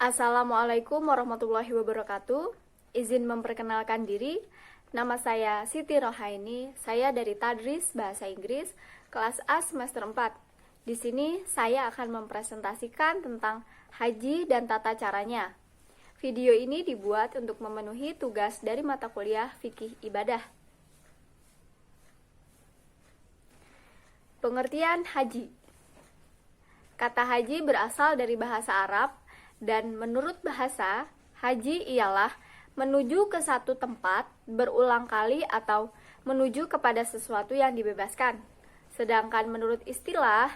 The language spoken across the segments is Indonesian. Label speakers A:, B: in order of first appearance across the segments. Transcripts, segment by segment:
A: Assalamualaikum warahmatullahi wabarakatuh. Izin memperkenalkan diri. Nama saya Siti Rohaini. Saya dari Tadris Bahasa Inggris kelas A semester 4. Di sini saya akan mempresentasikan tentang haji dan tata caranya. Video ini dibuat untuk memenuhi tugas dari mata kuliah Fikih Ibadah. Pengertian haji. Kata haji berasal dari bahasa Arab, dan menurut bahasa, haji ialah menuju ke satu tempat berulang kali atau menuju kepada sesuatu yang dibebaskan. Sedangkan menurut istilah,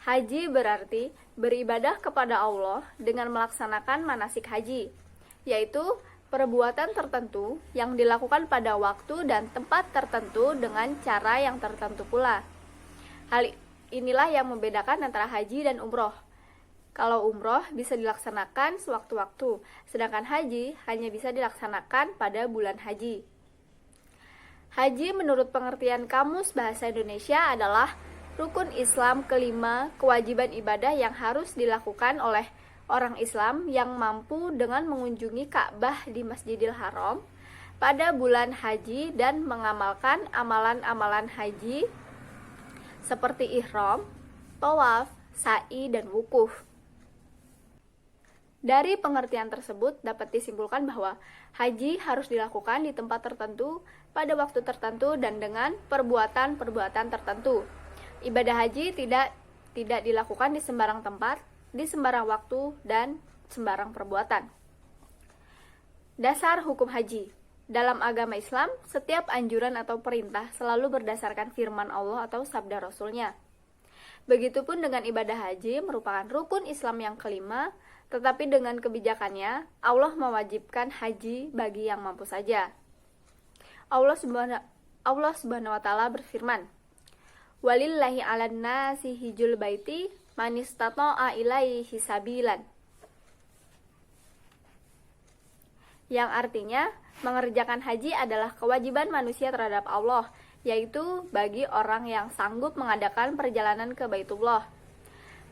A: haji berarti beribadah kepada Allah dengan melaksanakan manasik haji, yaitu perbuatan tertentu yang dilakukan pada waktu dan tempat tertentu dengan cara yang tertentu pula. Hal inilah yang membedakan antara haji dan umroh. Kalau umroh bisa dilaksanakan sewaktu-waktu, sedangkan haji hanya bisa dilaksanakan pada bulan haji. Haji menurut pengertian Kamus Bahasa Indonesia adalah rukun Islam kelima, kewajiban ibadah yang harus dilakukan oleh orang Islam yang mampu dengan mengunjungi Ka'bah di Masjidil Haram pada bulan haji dan mengamalkan amalan-amalan haji seperti ihram, tawaf, sa'i, dan wukuf. Dari pengertian tersebut dapat disimpulkan bahwa haji harus dilakukan di tempat tertentu, pada waktu tertentu, dan dengan perbuatan-perbuatan tertentu. Ibadah haji tidak dilakukan di sembarang tempat, di sembarang waktu, dan sembarang perbuatan. Dasar hukum haji. Dalam agama Islam, setiap anjuran atau perintah selalu berdasarkan firman Allah atau sabda Rasul-Nya. Begitupun dengan ibadah haji merupakan rukun Islam yang kelima, tetapi dengan kebijakannya, Allah mewajibkan haji bagi yang mampu saja. Allah Subhanahu wa Ta'ala berfirman, "Walillahi 'alan nasi hijjul baiti man istata'a ilaihi sabilan." Yang artinya, mengerjakan haji adalah kewajiban manusia terhadap Allah, yaitu bagi orang yang sanggup mengadakan perjalanan ke Baitullah.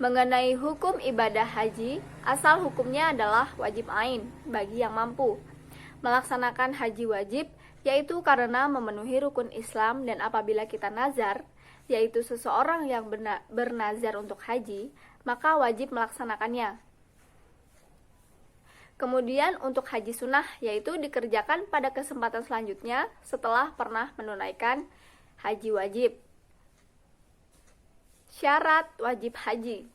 A: Mengenai hukum ibadah haji, asal hukumnya adalah wajib ain bagi yang mampu. Melaksanakan haji wajib, yaitu karena memenuhi rukun Islam, dan apabila kita nazar, yaitu seseorang yang bernazar untuk haji, maka wajib melaksanakannya. Kemudian untuk haji sunnah, yaitu dikerjakan pada kesempatan selanjutnya setelah pernah menunaikan haji wajib. Syarat wajib haji.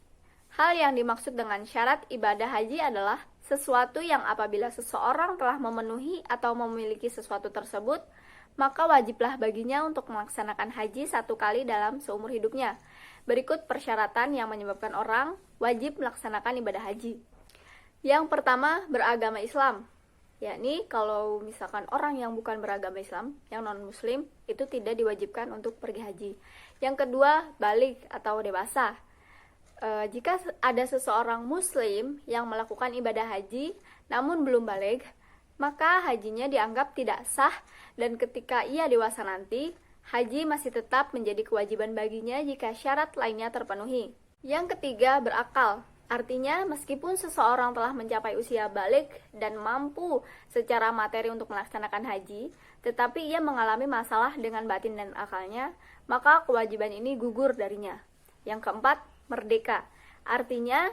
A: Hal yang dimaksud dengan syarat ibadah haji adalah sesuatu yang apabila seseorang telah memenuhi atau memiliki sesuatu tersebut, maka wajiblah baginya untuk melaksanakan haji satu kali dalam seumur hidupnya. Berikut persyaratan yang menyebabkan orang wajib melaksanakan ibadah haji. Yang pertama, beragama Islam. Yakni kalau misalkan orang yang bukan beragama Islam, yang non-muslim, itu tidak diwajibkan untuk pergi haji. Yang kedua, balik atau dewasa. Jika ada seseorang muslim yang melakukan ibadah haji namun belum balik, maka hajinya dianggap tidak sah, dan ketika ia dewasa nanti, haji masih tetap menjadi kewajiban baginya jika syarat lainnya terpenuhi. Yang ketiga, berakal. Artinya, meskipun seseorang telah mencapai usia balik dan mampu secara materi untuk melaksanakan haji, tetapi ia mengalami masalah dengan batin dan akalnya, maka kewajiban ini gugur darinya. Yang keempat, merdeka. Artinya,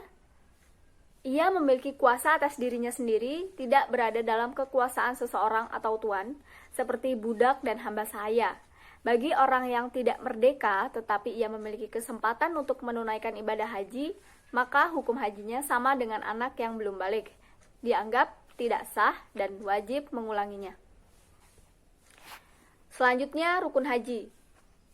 A: ia memiliki kuasa atas dirinya sendiri, tidak berada dalam kekuasaan seseorang atau tuan, seperti budak dan hamba sahaya. Bagi orang yang tidak merdeka, tetapi ia memiliki kesempatan untuk menunaikan ibadah haji, maka hukum hajinya sama dengan anak yang belum balik, dianggap tidak sah dan wajib mengulanginya. Selanjutnya, rukun haji.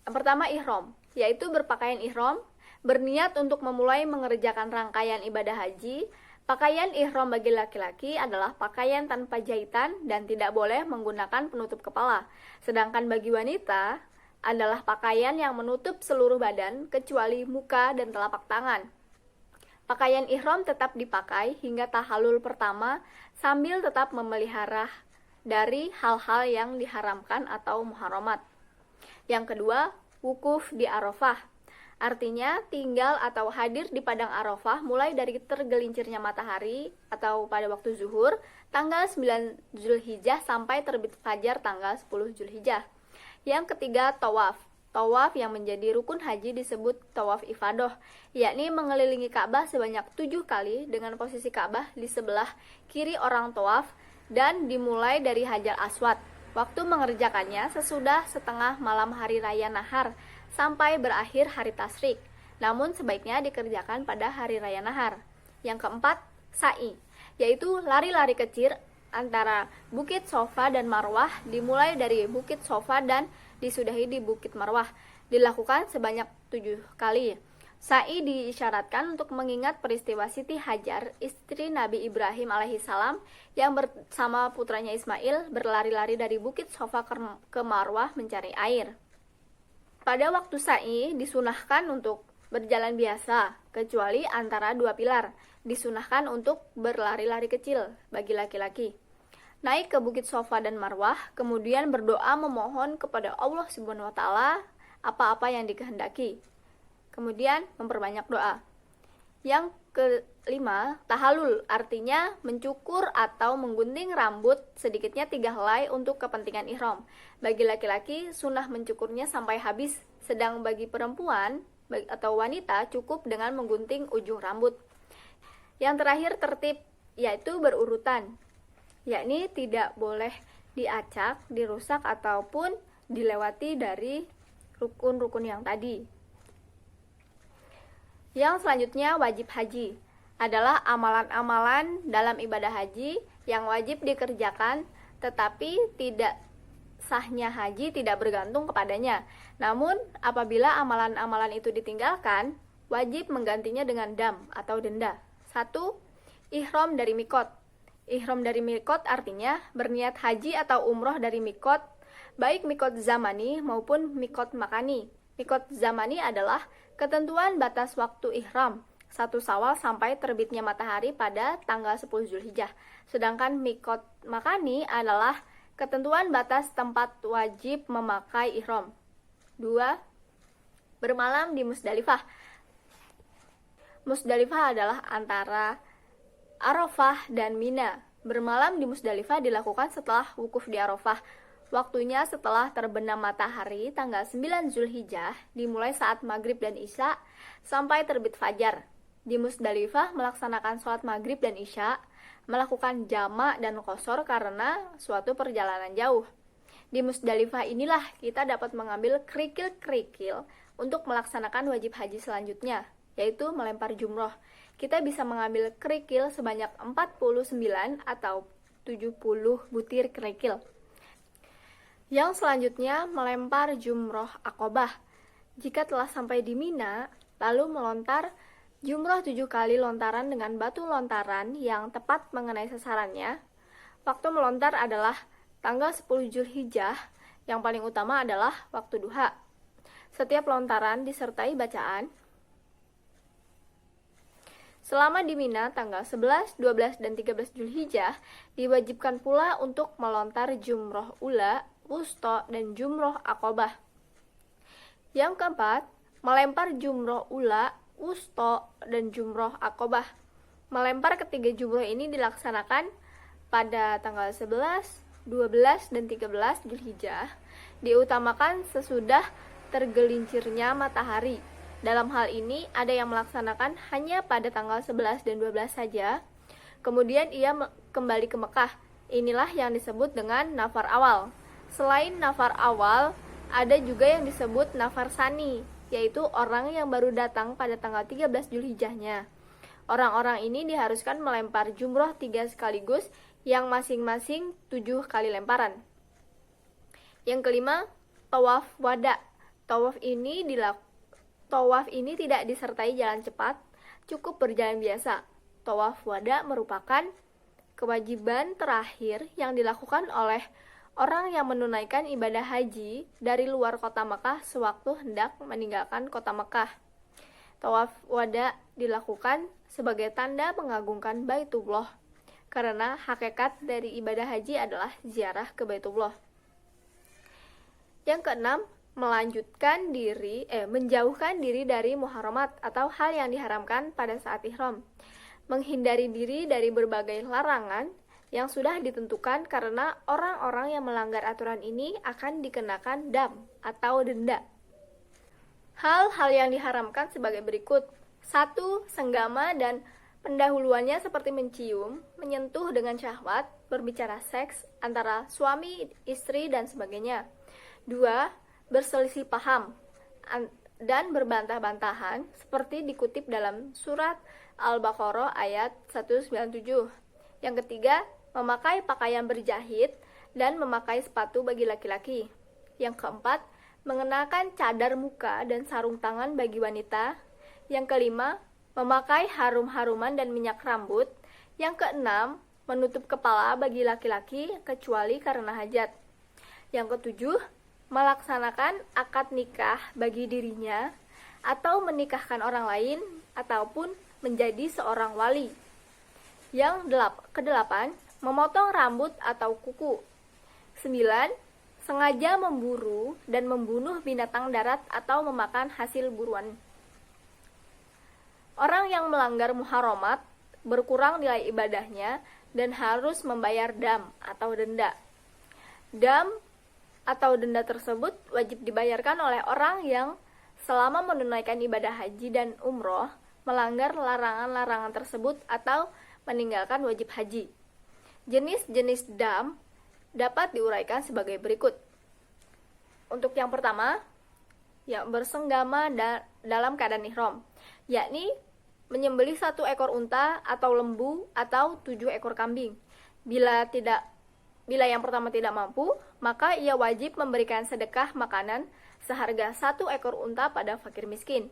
A: Yang pertama, ihram, yaitu berpakaian ihram, berniat untuk memulai mengerjakan rangkaian ibadah haji. Pakaian ihram bagi laki-laki adalah pakaian tanpa jahitan dan tidak boleh menggunakan penutup kepala. Sedangkan bagi wanita adalah pakaian yang menutup seluruh badan kecuali muka dan telapak tangan. Pakaian ihram tetap dipakai hingga tahallul pertama sambil tetap memelihara dari hal-hal yang diharamkan atau muharamat. Yang kedua, wukuf di Arafah. Artinya tinggal atau hadir di padang Arafah mulai dari tergelincirnya matahari atau pada waktu zuhur tanggal 9 Zulhijjah sampai terbit fajar tanggal 10 Zulhijjah. Yang ketiga, tawaf. Tawaf yang menjadi rukun haji disebut tawaf ifadah, yakni mengelilingi Ka'bah sebanyak 7 kali dengan posisi Ka'bah di sebelah kiri orang tawaf dan dimulai dari Hajar Aswad. Waktu mengerjakannya sesudah setengah malam hari raya Nahar sampai berakhir hari Tasyrik. Namun sebaiknya dikerjakan pada hari raya Nahar. Yang keempat, sa'i, yaitu lari-lari kecil antara Bukit Sofa dan Marwah, dimulai dari Bukit Sofa dan disudahi di Bukit Marwah, dilakukan sebanyak 7 kali. Sa'i diisyaratkan untuk mengingat peristiwa Siti Hajar, istri Nabi Ibrahim alaihissalam, yang bersama putranya Ismail berlari-lari dari Bukit Sofa ke Marwah mencari air. Pada waktu sa'i disunahkan untuk berjalan biasa, kecuali antara 2 pilar. Disunahkan untuk berlari-lari kecil bagi laki-laki. Naik ke Bukit Sofa dan Marwah, kemudian berdoa memohon kepada Allah Subhanahu wa taala apa-apa yang dikehendaki. Kemudian memperbanyak doa. Yang kelima, tahallul, artinya mencukur atau menggunting rambut sedikitnya 3 helai untuk kepentingan ihram. Bagi laki-laki sunnah mencukurnya sampai habis, sedang bagi perempuan atau wanita cukup dengan menggunting ujung rambut. Yang terakhir tertib, yaitu berurutan, yakni tidak boleh diacak, dirusak ataupun dilewati dari rukun-rukun yang tadi. Yang selanjutnya, wajib haji adalah amalan-amalan dalam ibadah haji yang wajib dikerjakan, tetapi tidak sahnya haji tidak bergantung kepadanya. Namun apabila amalan-amalan itu ditinggalkan, wajib menggantinya dengan dam atau denda. 1. Ihram dari mikot. Ihram dari mikot artinya berniat haji atau umroh dari mikot, baik mikot zamani maupun mikot makani. Mikot zamani adalah ketentuan batas waktu ihram 1 Syawal sampai terbitnya matahari pada tanggal 10 Zulhijjah. Sedangkan mikot makani adalah ketentuan batas tempat wajib memakai ihram. 2. Bermalam di Musdalifah. Musdalifah adalah antara Arafah dan Mina. Bermalam di Musdalifah dilakukan setelah wukuf di Arafah. Waktunya setelah terbenam matahari tanggal 9 Zulhijjah, dimulai saat maghrib dan isya sampai terbit fajar. Di Musdalifah melaksanakan sholat maghrib dan isya, melakukan jamak dan qashar karena suatu perjalanan jauh. Di Musdalifah inilah kita dapat mengambil kerikil-kerikil untuk melaksanakan wajib haji selanjutnya, yaitu melempar jumroh. Kita bisa mengambil kerikil sebanyak 49 atau 70 butir kerikil. Yang selanjutnya, melempar jumroh Aqobah. Jika telah sampai di Mina, lalu melontar jumroh 7 kali lontaran dengan batu lontaran yang tepat mengenai sasarannya. Waktu melontar adalah tanggal 10 Zulhijjah, yang paling utama adalah waktu duha. Setiap lontaran disertai bacaan. Selama di Mina, tanggal 11, 12, dan 13 Zulhijjah, diwajibkan pula untuk melontar jumroh ula, wusta, dan jumroh Aqobah. Yang keempat, melempar jumroh ula, wusta, dan jumroh Aqobah. Melempar ketiga jumroh ini dilaksanakan pada tanggal 11, 12, dan 13 Zulhijjah, diutamakan sesudah tergelincirnya matahari. Dalam hal ini, ada yang melaksanakan hanya pada tanggal 11 dan 12 saja, kemudian ia kembali ke Mekah. Inilah yang disebut dengan nafar awal. Selain nafar awal, ada juga yang disebut nafar sani, yaitu orang yang baru datang pada tanggal 13 Zulhijjahnya. Orang-orang ini diharuskan melempar jumroh 3 sekaligus, yang masing-masing 7 kali lemparan. Yang kelima, tawaf wada. Tawaf ini tidak disertai jalan cepat, cukup berjalan biasa. Tawaf wada merupakan kewajiban terakhir yang dilakukan oleh orang yang menunaikan ibadah haji dari luar kota Mekah sewaktu hendak meninggalkan kota Mekah. Tawaf wada dilakukan sebagai tanda mengagungkan Baitullah, karena hakikat dari ibadah haji adalah ziarah ke Baitullah. Yang keenam, menjauhkan diri dari muharamat atau hal yang diharamkan pada saat ihram, menghindari diri dari berbagai larangan yang sudah ditentukan karena orang-orang yang melanggar aturan ini akan dikenakan dam atau denda. Hal-hal yang diharamkan sebagai berikut. 1. Senggama dan pendahuluannya seperti mencium, menyentuh dengan syahwat, berbicara seks antara suami, istri, dan sebagainya. 2. Berselisih paham dan berbantah-bantahan seperti dikutip dalam surat Al-Baqarah ayat 197. Yang ketiga, memakai pakaian berjahit dan memakai sepatu bagi laki-laki. Yang keempat, mengenakan cadar muka dan sarung tangan bagi wanita. Yang kelima, memakai harum-haruman dan minyak rambut. Yang keenam, menutup kepala bagi laki-laki kecuali karena hajat. Yang ketujuh, melaksanakan akad nikah bagi dirinya atau menikahkan orang lain ataupun menjadi seorang wali. Yang kedelapan, memotong rambut atau kuku. 9. Sengaja memburu dan membunuh binatang darat atau memakan hasil buruan. Orang yang melanggar muharamat berkurang nilai ibadahnya dan harus membayar dam atau denda. Dam atau denda tersebut wajib dibayarkan oleh orang yang selama menunaikan ibadah haji dan umroh melanggar larangan-larangan tersebut atau meninggalkan wajib haji. Jenis-jenis dam dapat diuraikan sebagai berikut. Untuk yang pertama, yang bersenggama dalam keadaan ihram, yakni menyembelih 1 ekor unta atau lembu atau 7 ekor kambing. Bila yang pertama tidak mampu, maka ia wajib memberikan sedekah makanan seharga 1 ekor unta pada fakir miskin.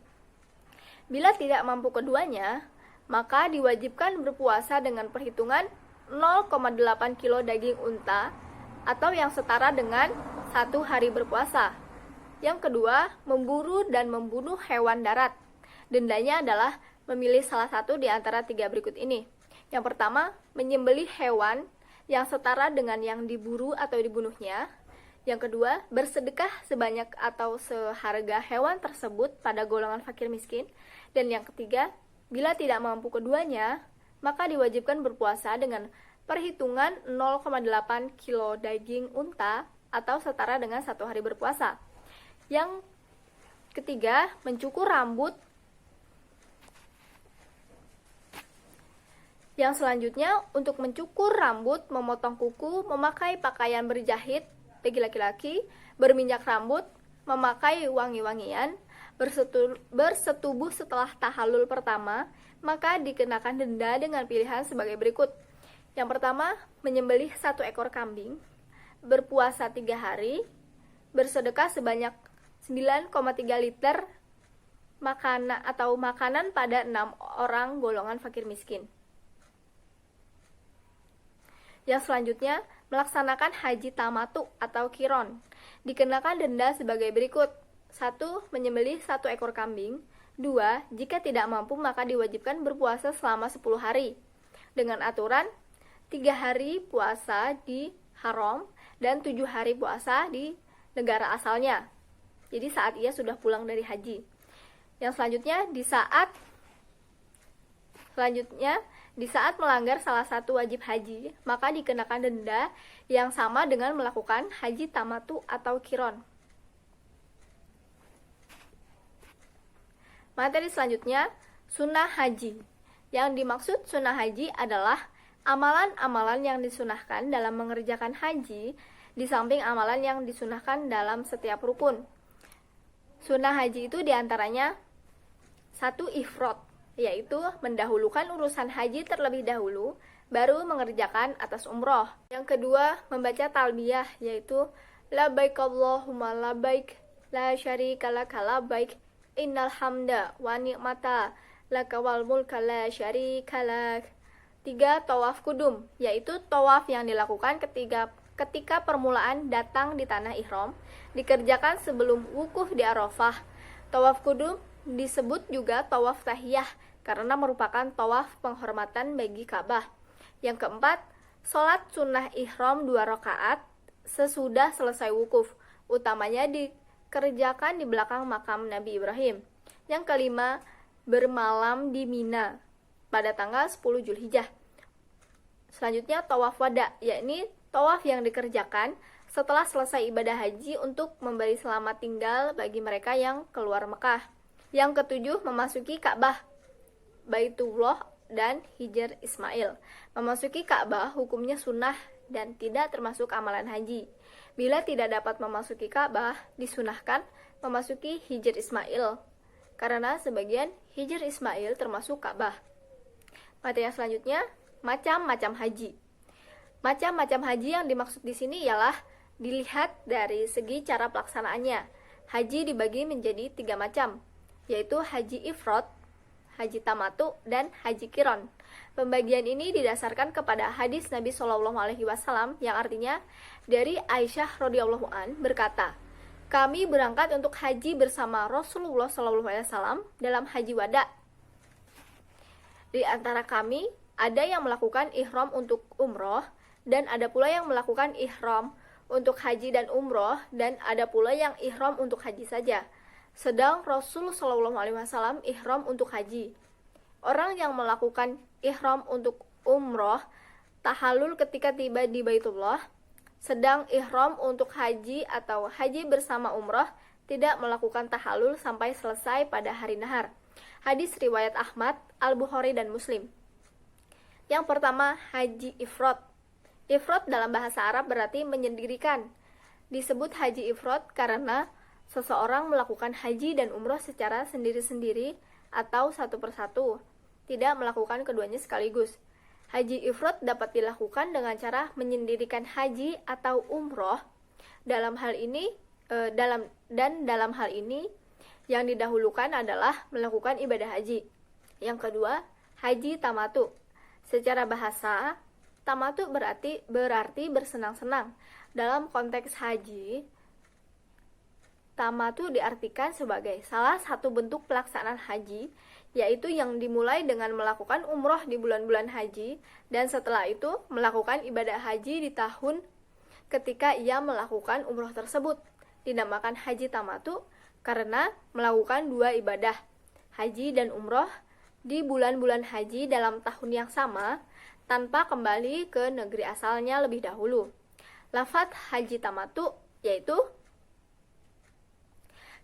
A: Bila tidak mampu keduanya, maka diwajibkan berpuasa dengan perhitungan 0,8 kilo daging unta atau yang setara dengan 1 hari berpuasa. Yang kedua, memburu dan membunuh hewan darat. Dendanya adalah memilih salah satu di antara 3 berikut ini. Yang pertama, menyembelih hewan yang setara dengan yang diburu atau dibunuhnya. Yang kedua, bersedekah sebanyak atau seharga hewan tersebut pada golongan fakir miskin. Dan yang ketiga, bila tidak mampu keduanya, maka diwajibkan berpuasa dengan perhitungan 0,8 kilo daging unta atau setara dengan 1 hari berpuasa. Yang ketiga, mencukur rambut. Yang selanjutnya, untuk mencukur rambut, memotong kuku, memakai pakaian berjahit bagi laki-laki, berminyak rambut, memakai wangi-wangian, bersetubuh setelah tahallul pertama, maka dikenakan denda dengan pilihan sebagai berikut. Yang pertama, menyembelih 1 ekor kambing, berpuasa 3 hari, bersedekah sebanyak 9,3 liter makanan pada 6 orang golongan fakir miskin. Yang selanjutnya, melaksanakan haji tamatu atau kiron. Dikenakan denda sebagai berikut. 1. Menyembelih 1 ekor kambing. 2. Jika tidak mampu maka diwajibkan berpuasa selama 10 hari. Dengan aturan 3 hari puasa di haram dan 7 hari puasa di negara asalnya. Jadi saat ia sudah pulang dari haji. Yang selanjutnya, di saat melanggar salah satu wajib haji, maka dikenakan denda yang sama dengan melakukan haji tamatu atau kiron. Materi selanjutnya, sunnah haji. Yang dimaksud sunnah haji adalah amalan-amalan yang disunahkan dalam mengerjakan haji, di samping amalan yang disunahkan dalam setiap rukun. Sunnah haji itu diantaranya 1. Ifrad, yaitu mendahulukan urusan haji terlebih dahulu, baru mengerjakan atas umroh. Yang kedua, membaca talbiyah, yaitu labbaik Allahumma labbaik, la syarika laka labbaik, innal hamda wa ni'mata laka wal mulka la syarika lak. 3. Tawaf kudum, yaitu tawaf yang dilakukan ketika permulaan datang di tanah ihram, dikerjakan sebelum wukuf di Arafah. Tawaf kudum disebut juga tawaf tahiyah karena merupakan tawaf penghormatan bagi Ka'bah. Yang keempat, sholat sunnah ihram 2 rakaat sesudah selesai wukuf, utamanya kerjakan di belakang makam Nabi Ibrahim. Yang kelima, bermalam di Mina pada tanggal 10 Zulhijjah. Selanjutnya tawaf wada, yakni tawaf yang dikerjakan setelah selesai ibadah haji untuk memberi selamat tinggal bagi mereka yang keluar Mekah. Yang ketujuh, memasuki Ka'bah, Baitullah dan Hijr Ismail. Memasuki Ka'bah hukumnya sunnah dan tidak termasuk amalan haji. Bila tidak dapat memasuki Ka'bah, disunahkan memasuki Hijr Ismail, karena sebagian Hijr Ismail termasuk Ka'bah. Materi yang selanjutnya, macam-macam haji. Macam-macam haji yang dimaksud di sini ialah dilihat dari segi cara pelaksanaannya. Haji dibagi menjadi 3 macam, yaitu haji ifrad, haji tamatu, dan haji kiron. Pembagian ini didasarkan kepada hadis Nabi Shallallahu Alaihi Wasallam yang artinya dari Aisyah radhiyallahu an berkata, kami berangkat untuk haji bersama Rasulullah Shallallahu Alaihi Wasallam dalam haji wada. Di antara kami ada yang melakukan ihram untuk umroh dan ada pula yang melakukan ihram untuk haji dan umroh dan ada pula yang ihram untuk haji saja. Sedang Rasul Shallallahu Alaihi Wasallam ihram untuk haji. Orang yang melakukan ihram untuk umroh tahallul ketika tiba di Baitullah, sedang ihram untuk haji atau haji bersama umroh tidak melakukan tahallul sampai selesai pada hari nahar. Hadis riwayat Ahmad, Al-Bukhari dan Muslim. Yang pertama, haji ifrad. Ifrad dalam bahasa Arab berarti menyendirikan. Disebut haji ifrad karena seseorang melakukan haji dan umroh secara sendiri-sendiri atau satu persatu, tidak melakukan keduanya sekaligus. Haji ifrad dapat dilakukan dengan cara menyendirikan haji atau umroh. Dalam hal ini yang didahulukan adalah melakukan ibadah haji. Yang kedua, haji tamatu. Secara bahasa, tamatu berarti bersenang-senang. Dalam konteks haji, tamatu diartikan sebagai salah satu bentuk pelaksanaan haji, yaitu yang dimulai dengan melakukan umroh di bulan-bulan haji dan setelah itu melakukan ibadah haji di tahun ketika ia melakukan umroh tersebut. Dinamakan haji tamatu karena melakukan 2 ibadah, haji dan umroh, di bulan-bulan haji dalam tahun yang sama tanpa kembali ke negeri asalnya lebih dahulu. Lafaz haji tamatu yaitu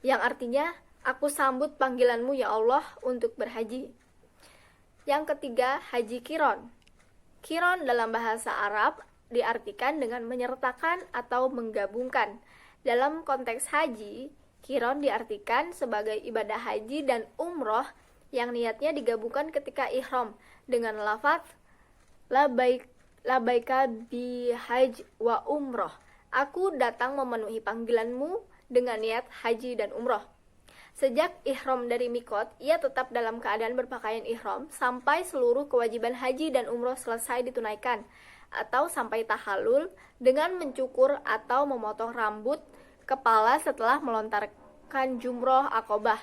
A: yang artinya aku sambut panggilanmu ya Allah untuk berhaji. Yang ketiga, haji kiron. Kiron dalam bahasa Arab diartikan dengan menyertakan atau menggabungkan. Dalam konteks haji, kiron diartikan sebagai ibadah haji dan umroh yang niatnya digabungkan ketika ihram dengan lafaz labaika bi haj wa umroh. Aku datang memenuhi panggilanmu dengan niat haji dan umroh. Sejak ihram dari mikot, ia tetap dalam keadaan berpakaian ihram sampai seluruh kewajiban haji dan umroh selesai ditunaikan, atau sampai tahallul dengan mencukur atau memotong rambut kepala setelah melontarkan jumroh akobah.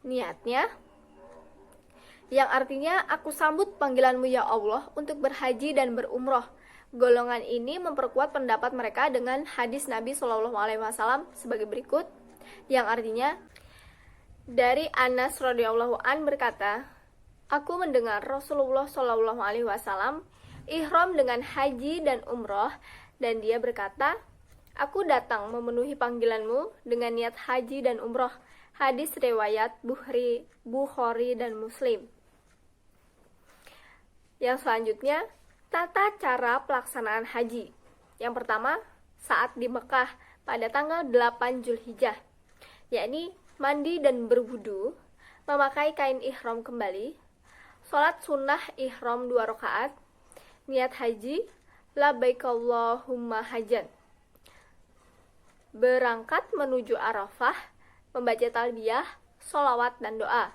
A: Niatnya yang artinya aku sambut panggilanmu ya Allah untuk berhaji dan berumroh. Golongan ini memperkuat pendapat mereka dengan hadis Nabi Shallallahu Alaihi Wasallam sebagai berikut, yang artinya dari Anas radhiyallahu an berkata, aku mendengar Rasulullah Shallallahu Alaihi Wasallam ihram dengan haji dan umroh dan dia berkata, aku datang memenuhi panggilanmu dengan niat haji dan umroh. Hadis riwayat Bukhari dan Muslim. Yang selanjutnya, tata cara pelaksanaan haji. Yang pertama, saat di Mekah pada tanggal 8 Zulhijjah, yakni mandi dan berwudu, memakai kain ihram kembali, sholat sunnah ihram 2 rakaat, niat haji, labbaik Allahumma hajjan, berangkat menuju Arafah, membaca talbiyah, sholawat dan doa.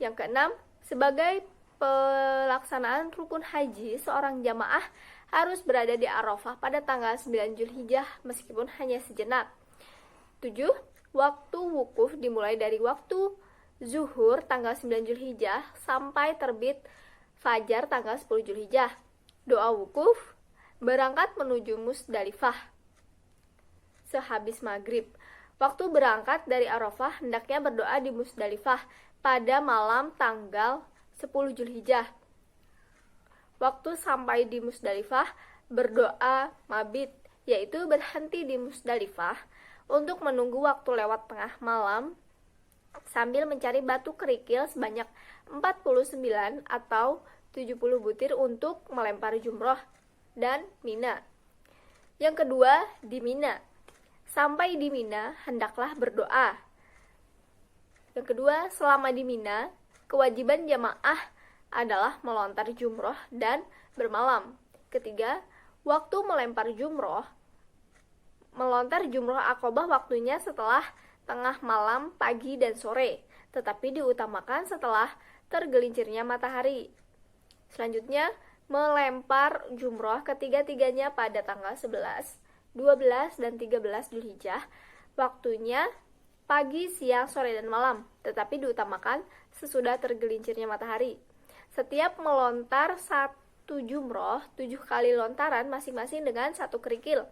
A: Yang keenam, sebagai pelaksanaan rukun haji, seorang jamaah harus berada di Arafah pada tanggal 9 Zulhijjah meskipun hanya sejenak. 7. Waktu wukuf dimulai dari waktu zuhur tanggal 9 Zulhijjah sampai terbit fajar tanggal 10 Zulhijjah. Doa wukuf, berangkat menuju Musdalifah sehabis maghrib. Waktu berangkat dari Arafah hendaknya berdoa di Musdalifah pada malam tanggal 10 Zulhijjah. Waktu sampai di Musdalifah berdoa mabit, yaitu berhenti di Musdalifah untuk menunggu waktu lewat tengah malam sambil mencari batu kerikil sebanyak 49 atau 70 butir untuk melempar jumroh dan Mina. Yang kedua, di Mina. Sampai di Mina, hendaklah berdoa. Yang kedua, selama di Mina, kewajiban jamaah adalah melontar jumroh dan bermalam. Ketiga, waktu melempar jumroh, melontar jumroh Aqobah waktunya setelah tengah malam, pagi, dan sore, tetapi diutamakan setelah tergelincirnya matahari. Selanjutnya, melempar jumroh ketiga-tiganya pada tanggal 11, 12, dan 13 Zulhijjah, waktunya pagi, siang, sore, dan malam, tetapi diutamakan sesudah tergelincirnya matahari. Setiap melontar satu jumroh, 7 kali lontaran masing-masing dengan satu kerikil.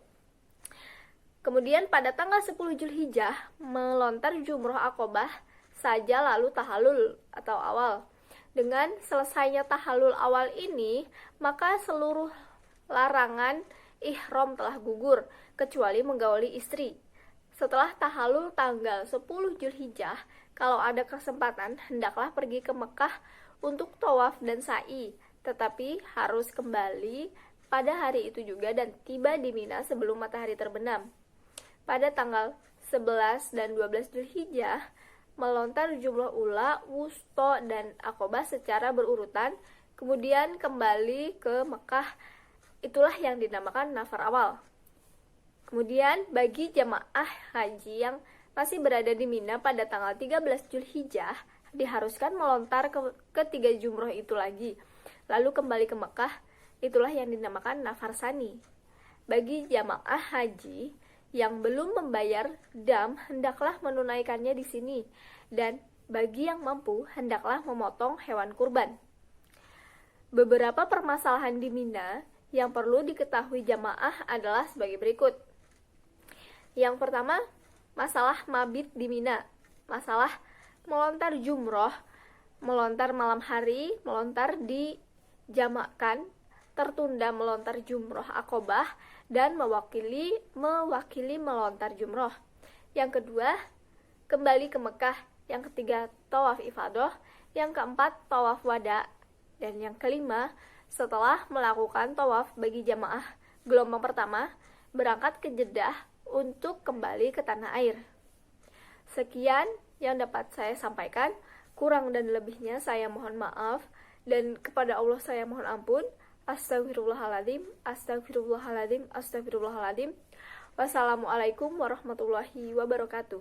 A: Kemudian pada tanggal 10 Zulhijjah, melontar jumroh Aqobah saja lalu tahalul atau awal. Dengan selesainya tahalul awal ini, maka seluruh larangan ihram telah gugur, kecuali menggauli istri. Setelah tahalul tanggal 10 Zulhijjah, kalau ada kesempatan, hendaklah pergi ke Mekah untuk tawaf dan sa'i, tetapi harus kembali pada hari itu juga dan tiba di Mina sebelum matahari terbenam. Pada tanggal 11 dan 12 Zulhijjah, melontar jumroh ula, wusto, dan Aqobah secara berurutan, kemudian kembali ke Mekah. Itulah yang dinamakan nafar awal. Kemudian bagi jamaah haji yang masih berada di Mina pada tanggal 13 Zulhijjah, diharuskan melontar ke 3 jumroh itu lagi, lalu kembali ke Mekah. Itulah yang dinamakan nafar sani. Bagi jamaah haji yang belum membayar dam, hendaklah menunaikannya di sini, dan bagi yang mampu, hendaklah memotong hewan kurban. Beberapa permasalahan di Mina yang perlu diketahui jamaah adalah sebagai berikut. Yang pertama, masalah mabit di Mina. Masalah melontar jumroh, melontar malam hari, melontar dijamakkan, tertunda melontar jumroh Aqobah, dan mewakili melontar jumroh. Yang kedua, kembali ke Mekah. Yang ketiga, tawaf ifadah. Yang keempat, tawaf wada. Dan yang kelima, setelah melakukan tawaf bagi jamaah gelombang pertama, berangkat ke Jeddah untuk kembali ke tanah air. Sekian yang dapat saya sampaikan. Kurang dan lebihnya saya mohon maaf, dan kepada Allah saya mohon ampun. Astagfirullahaladzim, astagfirullahaladzim, astagfirullahaladzim. Wassalamualaikum warahmatullahi wabarakatuh.